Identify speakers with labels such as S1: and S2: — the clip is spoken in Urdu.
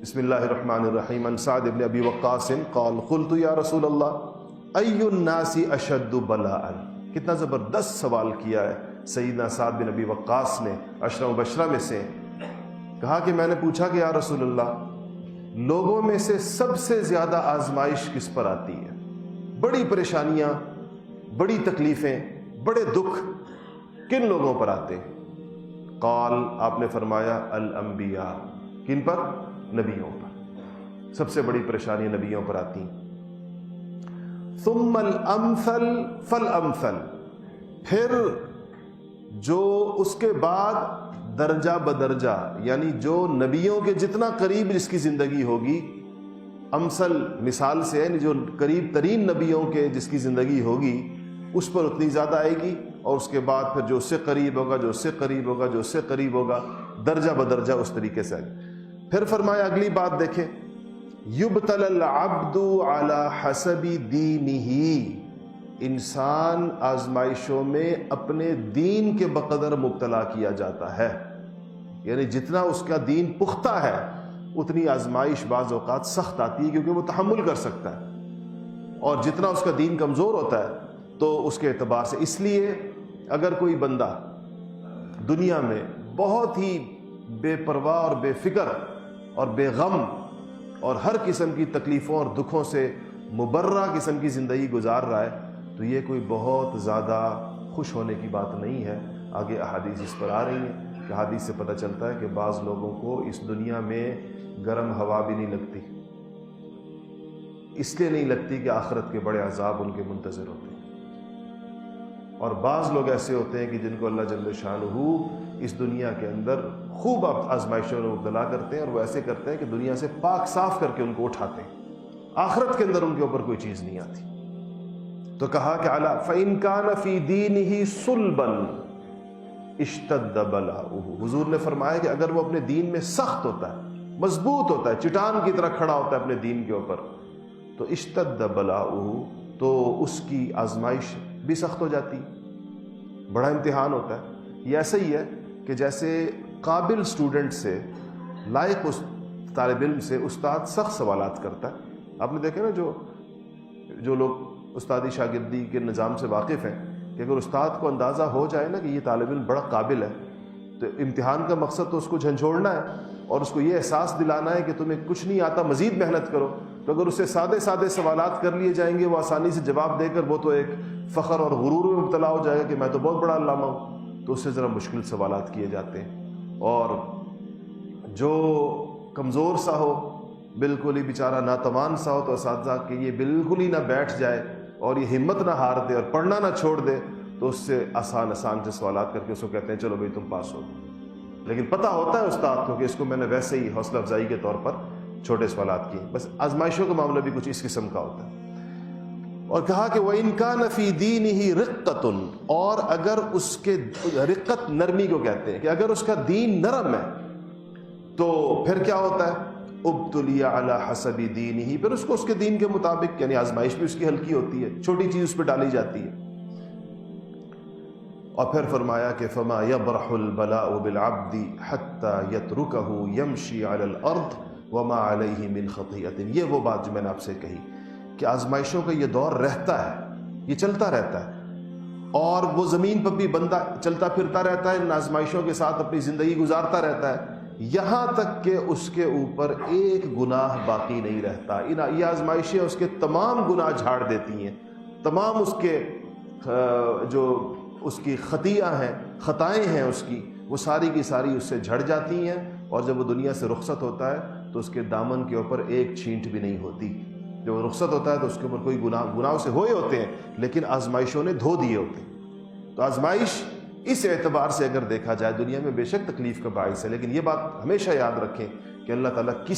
S1: بسم اللہ الرحمن الرحیم عن سعد بن ابی وقاص قال قلت یا رسول اللہ ای الناس اشد بلاء. کتنا زبردست سوال کیا ہے سیدنا سعد بن ابی وقاص نے، عشرہ مبشرہ میں سے. کہا کہ میں نے پوچھا کہ یا رسول اللہ، لوگوں میں سے سب سے زیادہ آزمائش کس پر آتی ہے؟ بڑی پریشانیاں، بڑی تکلیفیں، بڑے دکھ کن لوگوں پر آتے ہیں؟ قال، آپ نے فرمایا الانبیاء. کن پر؟ نبیوں پر. سب سے بڑی پریشانی نبیوں پر آتی ہیں. ثم الامثل فالامثل، پھر جو اس کے بعد درجہ بدرجہ، یعنی جو نبیوں کے جتنا قریب جس کی زندگی ہوگی، امثل مثال سے ہے، یعنی جو قریب ترین نبیوں کے جس کی زندگی ہوگی اس پر اتنی زیادہ آئے گی، اور اس کے بعد پھر جو اس سے قریب ہوگا، جو اس سے قریب ہوگا، جو اس سے قریب ہوگا، درجہ بدرجہ اس طریقے سے آئے گی. پھر فرمایا اگلی بات دیکھیں، یبتلی العبد علی حسب دینہ، انسان آزمائشوں میں اپنے دین کے بقدر مبتلا کیا جاتا ہے. یعنی جتنا اس کا دین پختہ ہے اتنی آزمائش بعض اوقات سخت آتی ہے، کیونکہ وہ تحمل کر سکتا ہے. اور جتنا اس کا دین کمزور ہوتا ہے تو اس کے اعتبار سے، اس لیے اگر کوئی بندہ دنیا میں بہت ہی بے پرواہ اور بے فکر اور بے غم اور ہر قسم کی تکلیفوں اور دکھوں سے مبرہ قسم کی زندگی گزار رہا ہے تو یہ کوئی بہت زیادہ خوش ہونے کی بات نہیں ہے. آگے احادیث اس پر آ رہی ہیں کہ حدیث سے پتہ چلتا ہے کہ بعض لوگوں کو اس دنیا میں گرم ہوا بھی نہیں لگتی، اس لیے نہیں لگتی کہ آخرت کے بڑے عذاب ان کے منتظر ہوتے ہیں. اور بعض لوگ ایسے ہوتے ہیں کہ جن کو اللہ جل شانہ اس دنیا کے اندر خوب آزمائشوں میں مبتلا کرتے ہیں، اور وہ ایسے کرتے ہیں کہ دنیا سے پاک صاف کر کے ان کو اٹھاتے ہیں، آخرت کے اندر ان کے اوپر کوئی چیز نہیں آتی. تو کہا کہ اعلیٰ فَإِن كَانَ فِي دِينِهِ صُلْبًا اشتد بلاؤہ. حضور نے فرمایا کہ اگر وہ اپنے دین میں سخت ہوتا ہے، مضبوط ہوتا ہے، چٹان کی طرح کھڑا ہوتا ہے اپنے دین کے اوپر، تو اشتد بلاؤہ، تو اس کی آزمائش بھی سخت ہو جاتی، بڑا امتحان ہوتا ہے. یہ ایسا ہی ہے کہ جیسے قابل اسٹوڈنٹ سے، لائق اس طالب علم سے استاد سخت سوالات کرتا ہے. آپ نے دیکھا نا جو لوگ استادی شاگردی کے نظام سے واقف ہیں، کہ اگر استاد کو اندازہ ہو جائے نا کہ یہ طالب علم بڑا قابل ہے، تو امتحان کا مقصد تو اس کو جھنجھوڑنا ہے اور اس کو یہ احساس دلانا ہے کہ تمہیں کچھ نہیں آتا، مزید محنت کرو. تو اگر اسے سادے سادے سوالات کر لیے جائیں گے، وہ آسانی سے جواب دے کر وہ تو ایک فخر اور غرور میں مبتلا ہو جائے گا کہ میں تو بہت بڑا علامہ ہوں. تو اس سے ذرا مشکل سوالات کیے جاتے ہیں. اور جو کمزور سا ہو، بالکل ہی بیچارہ ناتوان سا ہو، تو اساتذہ کہ یہ بالکل ہی نہ بیٹھ جائے اور یہ ہمت نہ ہار دے اور پڑھنا نہ چھوڑ دے، تو اس سے آسان سے سوالات کر کے اس کو کہتے ہیں چلو بھائی تم پاس ہو. لیکن پتہ ہوتا ہے استاد کو کہ اس کو میں نے ویسے ہی حوصلہ افزائی کے طور پر چھوٹے سوالات کیے. بس آزمائشوں کا معاملہ بھی کچھ اس قسم کا ہوتا ہے. اور کہا کہ وَإِن كَانَ فِي دِينِهِ رِقَّةٌ، اور اگر اس کے رقت نرمی کو کہتے ہیں کہ اگر اس کا دین نرم ہے تو پھر کیا ہوتا ہے؟ ابتلی علی حسب دینہ، پھر اس کو اس کے دین کے مطابق، یعنی آزمائش بھی اس کی ہلکی ہوتی ہے، چھوٹی چیز اس پہ ڈالی جاتی ہے. اور پھر فرمایا کہ فما یبرح البلاء بالعبد حتی یترکہ یمشی علی الارض وما علیہ من خطیئۃ. یہ وہ بات جو میں نے آپ سے کہی کہ آزمائشوں کا یہ دور رہتا ہے، یہ چلتا رہتا ہے، اور وہ زمین پر بھی بندہ چلتا پھرتا رہتا ہے، ان آزمائشوں کے ساتھ اپنی زندگی گزارتا رہتا ہے، یہاں تک کہ اس کے اوپر ایک گناہ باقی نہیں رہتا. یہ آزمائشیں اس کے تمام گناہ جھاڑ دیتی ہیں، تمام اس کے جو اس کی خطیئہ ہیں، خطائیں ہیں اس کی، وہ ساری کی ساری اس سے جھڑ جاتی ہیں. اور جب وہ دنیا سے رخصت ہوتا ہے تو اس کے دامن کے اوپر ایک چھینٹ بھی نہیں ہوتی. جب وہ رخصت ہوتا ہے تو اس کے اوپر کوئی گناہ سے ہوئے ہوتے ہیں لیکن آزمائشوں نے دھو دیے ہوتے ہیں. تو آزمائش اس اعتبار سے اگر دیکھا جائے دنیا میں بے شک تکلیف کا باعث ہے، لیکن یہ بات ہمیشہ یاد رکھیں کہ اللہ تعالیٰ کس